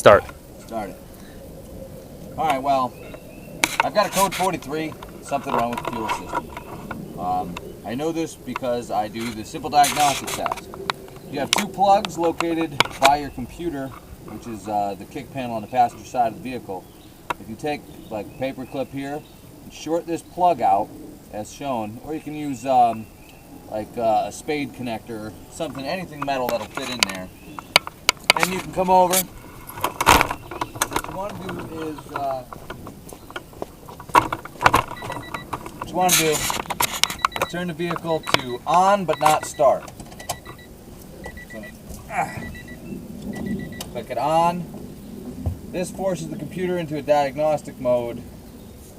Start. Start it. Alright, well, I've got a code 43, something wrong with the fuel system. I know this because I do the simple diagnostic test. You have two plugs located by your computer, which is the kick panel on the passenger side of the vehicle. If you take like a paper clip here and short this plug out as shown, or you can use like a spade connector, something, anything metal that'll fit in there. And you can come over. What you want to do is turn the vehicle to on but not start. So, click it on. This forces the computer into a diagnostic mode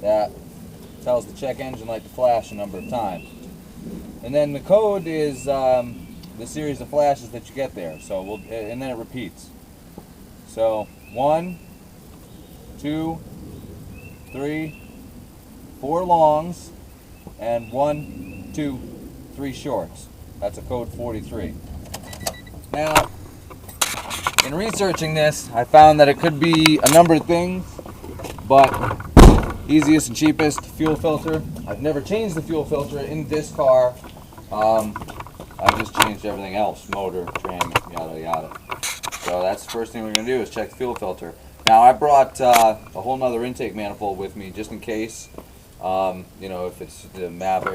that tells the check engine light to flash a number of times. And then the code is the series of flashes that you get there. So and then it repeats. So 1, 2, 3, 4 longs, and 1, 2, 3 shorts. That's a code 43. Now, in researching this, I found that it could be a number of things, but easiest and cheapest, fuel filter. I've never changed the fuel filter in this car. I've just changed everything else, motor, trim, yada yada. So that's the first thing we're going to do is check the fuel filter. Now I brought a whole nother intake manifold with me just in case. You know, if it's the map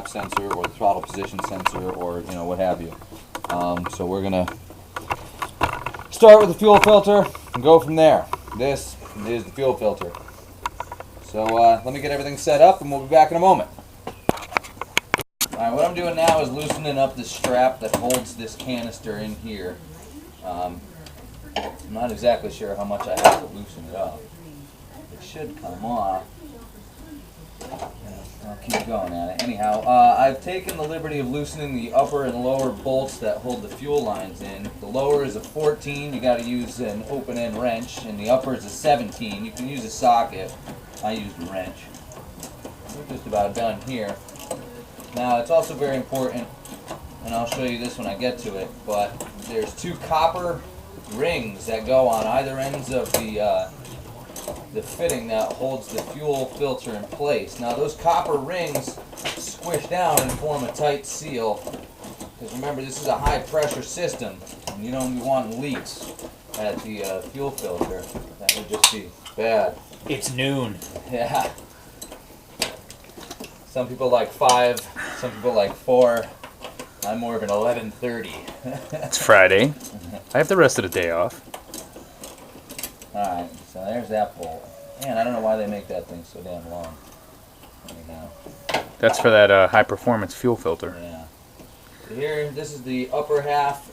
sensor or the throttle position sensor or what have you. So we're gonna start with the fuel filter and go from there. This is the fuel filter. So let me get everything set up and we'll be back in a moment. Alright, what I'm doing now is loosening up the strap that holds this canister in here. I'm not exactly sure how much I have to loosen it up. It should come off. I'll keep going at it. Anyhow, I've taken the liberty of loosening the upper and lower bolts that hold the fuel lines in. The lower is a 14, you got to use an open end wrench, and the upper is a 17. You can use a socket. I used a wrench. We're just about done here. Now, it's also very important, and I'll show you this when I get to it, but there's 2 copper rings that go on either ends of the fitting that holds the fuel filter in place. Now those copper rings squish down and form a tight seal, because remember this is a high pressure system and you don't be wanting leaks at the fuel filter. That would just be bad. It's noon. Yeah. Some people like 5, some people like 4. I'm more of an 11:30. It's Friday. I have the rest of the day off. Alright, so there's that bolt. Man, I don't know why they make that thing so damn long. Anyhow. That's for that high performance fuel filter. Yeah. So here, this is the upper half,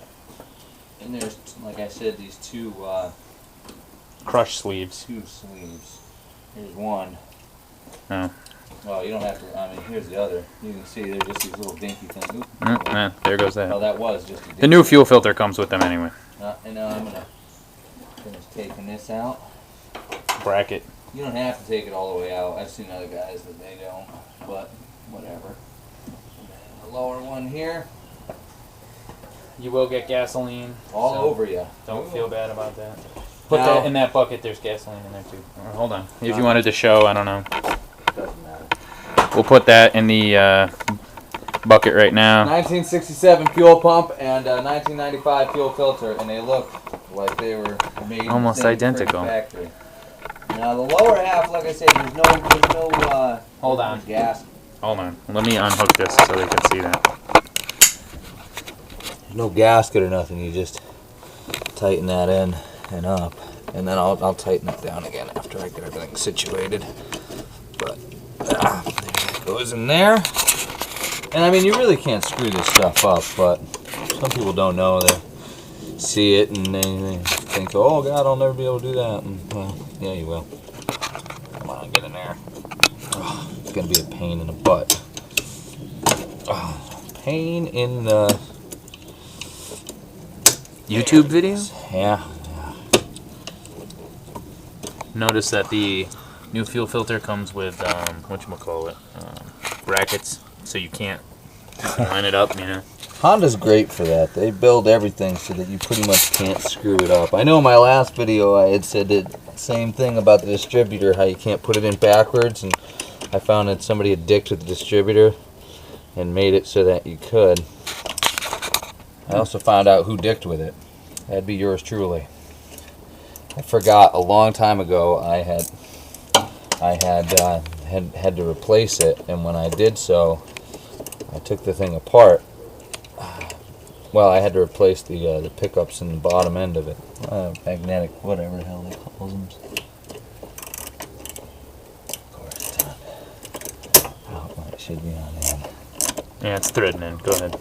and there's, like I said, these 2 crush sleeves. 2 sleeves. Here's one. Oh. Well, you don't have to. I mean, here's the other. You can see they're just these little dinky things. Man, there goes that. Oh, that was just a dinky. The new fuel filter comes with them anyway. And now I'm gonna finish taking this out. Bracket. You don't have to take it all the way out. I've seen other guys that they don't, but whatever. The lower one here. You will get gasoline. All over you. Don't feel bad about that. Put that in that bucket. There's gasoline in there too. Or, hold on. If you wanted to show, I don't know. Doesn't matter. We'll put that in the bucket right now. 1967 fuel pump and 1995 fuel filter, and they look like they were made almost in the same identical. factory. Now the lower half, like I said, there's no hold on. Gas. Hold on. Let me unhook this so they can see that. There's no gasket or nothing. You just tighten that in and up, and then I'll tighten it down again after I get everything situated. But there it goes in there. And I mean, you really can't screw this stuff up, but some people don't know. They see it and they think, oh God, I'll never be able to do that. And, well, yeah, you will. Come on, get in there. Oh, it's gonna be a pain in the butt. Oh, pain in the YouTube video? Yeah. Notice that the new fuel filter comes with whatchamacallit, brackets, so you can't line it up, Honda's great for that. They build everything so that you pretty much can't screw it up. I know in my last video I had said the same thing about the distributor, how you can't put it in backwards, and I found that somebody had dicked with the distributor and made it so that you could. I also found out who dicked with it. That'd be yours truly. I forgot a long time ago I had to replace it, and when I did so, I took the thing apart. Well, I had to replace the pickups in the bottom end of it. Magnetic, whatever the hell they call them. Of course it's on. Oh, well, it should be on end. Yeah, it's threading in. Go ahead.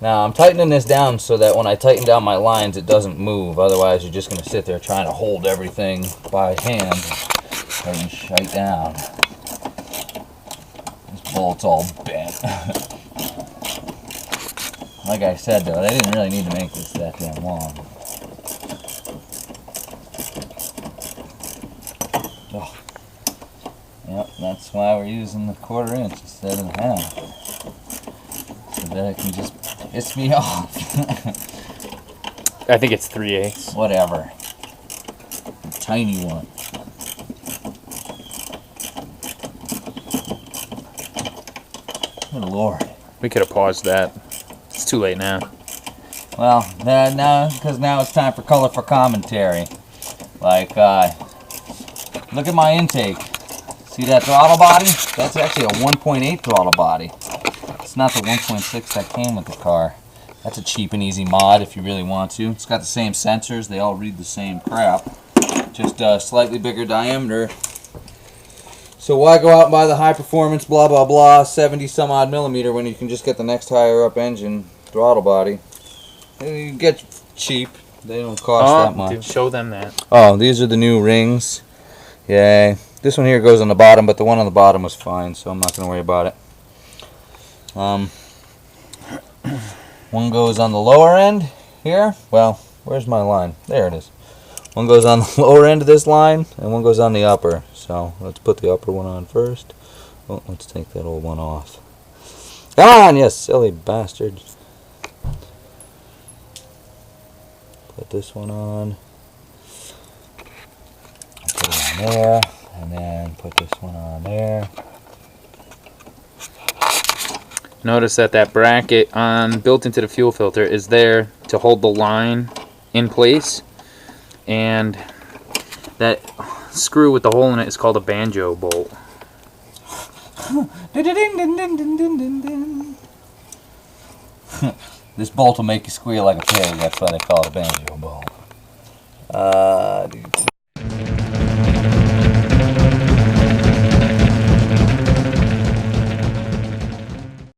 Now, I'm tightening this down so that when I tighten down my lines, it doesn't move. Otherwise, you're just going to sit there trying to hold everything by hand and shite down. This bolt's all bent. Like I said, though, they didn't really need to make this that damn long. Oh. Yep, that's why we're using the 1/4 inch instead of the half. So that it can just piss me off. I think it's 3/8. Whatever. A tiny one. Good Lord. We could have paused that. It's too late now. Well, now, because now it's time for colorful commentary. Like, look at my intake. See that throttle body? That's actually a 1.8 throttle body. It's not the 1.6 that came with the car. That's a cheap and easy mod if you really want to. It's got the same sensors. They all read the same crap. Just a slightly bigger diameter. So why go out and buy the high performance blah blah blah 70 some odd millimeter when you can just get the next higher up engine throttle body? You get cheap. They don't cost that much. Dude, show them that. Oh, these are the new rings. Yay. This one here goes on the bottom, but the one on the bottom was fine, so I'm not going to worry about it. One goes on the lower end here. Well, where's my line? There it is. One goes on the lower end of this line, and one goes on the upper. So let's put the upper one on first. Oh, let's take that old one off. Come on, you silly bastard. Put this one on. Put it on there, and then put this one on there. Notice that that bracket built into the fuel filter is there to hold the line in place, and that screw with the hole in it is called a banjo bolt. This bolt will make you squeal like a pig. That's why they call it a banjo bolt.